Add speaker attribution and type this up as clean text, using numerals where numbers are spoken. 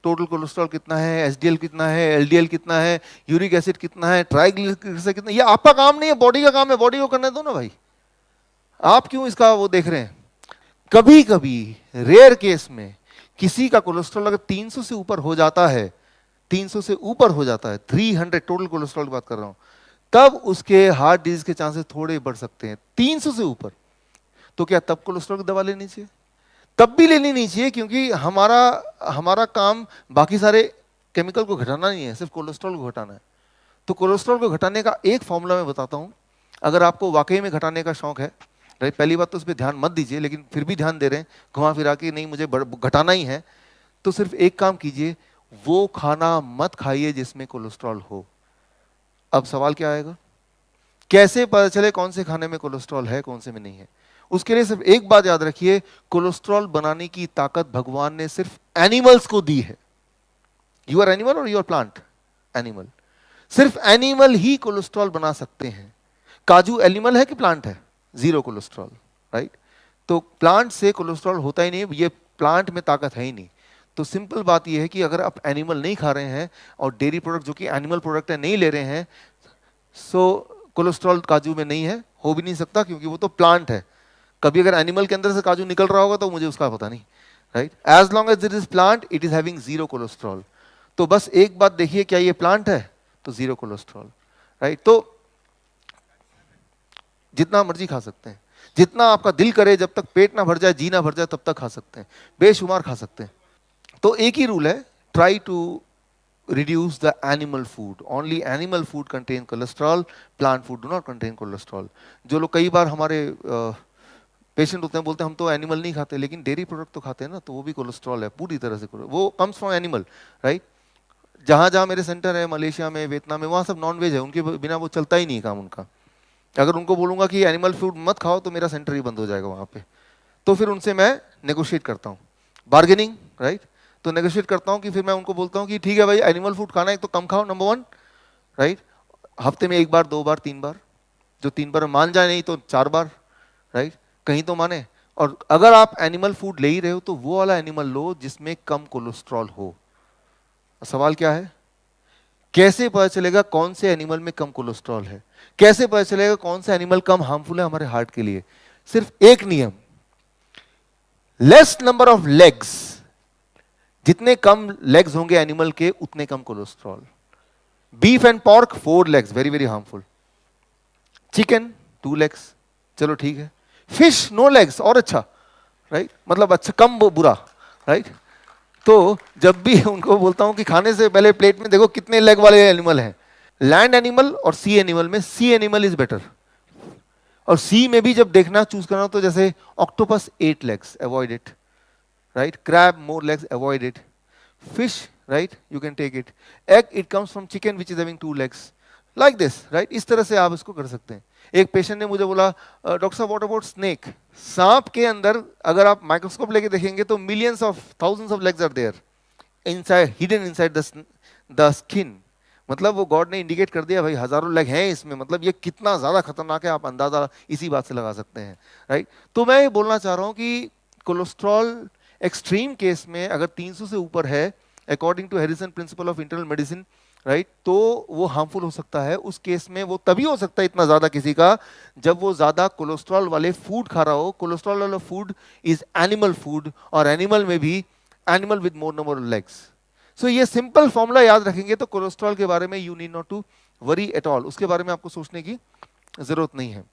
Speaker 1: Total cholesterol कितना है, SDL कितना है, एलडीएल कितना है, यूरिक एसिड कितना है, ट्राइग्लिसराइड कितना है। ये आपका काम नहीं है, बॉडी का काम है, बॉडी को करने दो ना भाई। आप क्यों इसका वो देख रहे हैं? कभी कभी रेयर केस में किसी का कोलेस्ट्रॉल अगर 300 से ऊपर हो जाता है, 300 से ऊपर हो जाता है, 300 टोटल कोलेस्ट्रॉल की बात कर रहा हूं, तब उसके हार्ट डिजीज के चांसेस थोड़े बढ़ सकते हैं। 300 से ऊपर तो क्या तब कोलेस्ट्रॉल की दवा लेनी चाहिए? तब भी लेनी नहीं चाहिए, क्योंकि हमारा हमारा काम बाकी सारे केमिकल को घटाना नहीं है, सिर्फ कोलेस्ट्रॉल को घटाना है। तो कोलेस्ट्रॉल को घटाने का एक फॉर्मूला मैं बताता हूं, अगर आपको वाकई में घटाने का शौक है। राइट, पहली बात तो उस पर ध्यान मत दीजिए, लेकिन फिर भी ध्यान दे रहे हैं घुमा फिरा के, नहीं मुझे घटाना ही है, तो सिर्फ एक काम कीजिए, वो खाना मत खाइए जिसमें कोलेस्ट्रॉल हो। अब सवाल क्या आएगा, कैसे पता चले कौन से खाने में कोलेस्ट्रॉल है, कौन से में नहीं है? उसके लिए सिर्फ एक बात याद रखिए, कोलेस्ट्रॉल बनाने की ताकत भगवान ने सिर्फ एनिमल्स को दी है। यू आर एनिमल और यू आर प्लांट? एनिमल। सिर्फ एनिमल ही कोलेस्ट्रॉल बना सकते हैं। काजू एनिमल है कि प्लांट है? Zero cholesterol, right? तो प्लांट से कोलेस्ट्रॉल होता ही नहीं, ये प्लांट में ताकत है ही नहीं। तो सिंपल बात ये है कि अगर आप एनिमल नहीं खा रहे हैं और डेयरी प्रोडक्ट जो कि एनिमल प्रोडक्ट है नहीं ले रहे हैं, सो कोलेस्ट्रॉल काजू में नहीं है, हो भी नहीं सकता, क्योंकि वो तो प्लांट है। कभी अगर एनिमल के अंदर से काजू निकल रहा होगा तो मुझे उसका पता नहीं, right? As long as it is plant, it is having zero cholesterol. तो बस एक बात देखिए, क्या ये प्लांट है? तो जीरो कोलेस्ट्रॉल, राइट? तो जितना मर्जी खा सकते हैं, जितना आपका दिल करे, जब तक पेट ना भर जाए, जी ना भर जाए, तब तक खा सकते हैं, बेशुमार खा सकते हैं। तो एक ही रूल है, try to reduce the animal food. Only animal food contain cholesterol, plant food do not contain cholesterol. जो लोग कई बार हमारे पेशेंट होते हैं, बोलते हैं हम तो एनिमल नहीं खाते, लेकिन डेयरी प्रोडक्ट तो खाते हैं ना, तो वो भी कोलेस्ट्रॉल है पूरी तरह से, वो कम्स फ्रॉम एनिमल, राइट? जहाँ जहाँ मेरे सेंटर है, मलेशिया में, वियतनाम में, वहाँ सब नॉन वेज है, उनके बिना वो चलता ही नहीं काम उनका। अगर उनको बोलूँगा कि एनिमल फूड मत खाओ तो मेरा सेंटर ही बंद हो जाएगा वहाँ पे। तो फिर उनसे मैं नेगोशिएट करता हूँ, बार्गेनिंग, राइट? तो नेगोशिएट करता हूँ कि फिर मैं उनको बोलता हूँ कि ठीक है भाई, एनिमल फूड खाना है तो कम खाओ, नंबर 1, राइट? हफ्ते में 1 बार, 2 बार, 3 बार, जो 3 बार मान जाए, नहीं तो 4 बार, राइट? कहीं तो माने। और अगर आप एनिमल फूड ले ही रहे हो तो वो वाला एनिमल लो जिसमें कम कोलेस्ट्रॉल हो। सवाल क्या है, कैसे पता चलेगा कौन से एनिमल में कम कोलेस्ट्रॉल है? कैसे पता चलेगा कौन सा एनिमल कम हार्मफुल है हमारे हार्ट के लिए? सिर्फ एक नियम, लेस नंबर ऑफ लेग्स, जितने कम लेग्स होंगे एनिमल के, उतने कम cholesterol. Beef and pork 4 legs, very very harmful. Chicken 2 legs, चलो ठीक है। फिश नो लेग्स, और अच्छा, राइट? मतलब अच्छा, कम बुरा, राइट? तो जब भी उनको बोलता हूं कि खाने से पहले प्लेट में देखो कितने लेग वाले एनिमल हैं। लैंड एनिमल और सी एनिमल में सी एनिमल इज बेटर। और सी में भी जब देखना चूज करना, तो जैसे octopus 8 legs, avoid it, right? Crab more legs, avoid it. Fish, right? You can take it. Egg, it comes from chicken which is having 2 legs. Like this, right? इस तरह से आप इसको कर सकते हैं। एक पेशेंट ने मुझे बोला, डॉक्टर साहब व्हाट अबाउट स्नेक? सांप के अंदर अगर आप माइक्रोस्कोप लेके देखेंगे तो millions of, thousands of legs are there inside, hidden inside the skin. मतलब वो गॉड ने इंडिकेट कर दिया भाई, हजारों लेग हैं इसमें, मतलब ये कितना ज्यादा खतरनाक है, आप अंदाजा इसी बात से लगा सकते हैं, राइट? तो मैं ये बोलना चाह रहा हूँ कि कोलेस्ट्रॉल एक्सट्रीम केस में अगर 300 से ऊपर है, according to Harrison principle of internal medicine, right, तो वो हार्मफुल हो सकता है। उस केस में वो तभी हो सकता है इतना ज्यादा किसी का, जब वो ज्यादा कोलेस्ट्रॉल वाले फूड खा रहा हो। कोलेस्ट्रॉल वाला फूड इज एनिमल फूड, और एनिमल में भी animal with more number of legs. So ये सिंपल फॉर्मूला याद रखेंगे तो कोलेस्ट्रॉल के बारे में you need not to worry at all, उसके बारे में आपको सोचने की जरूरत नहीं है।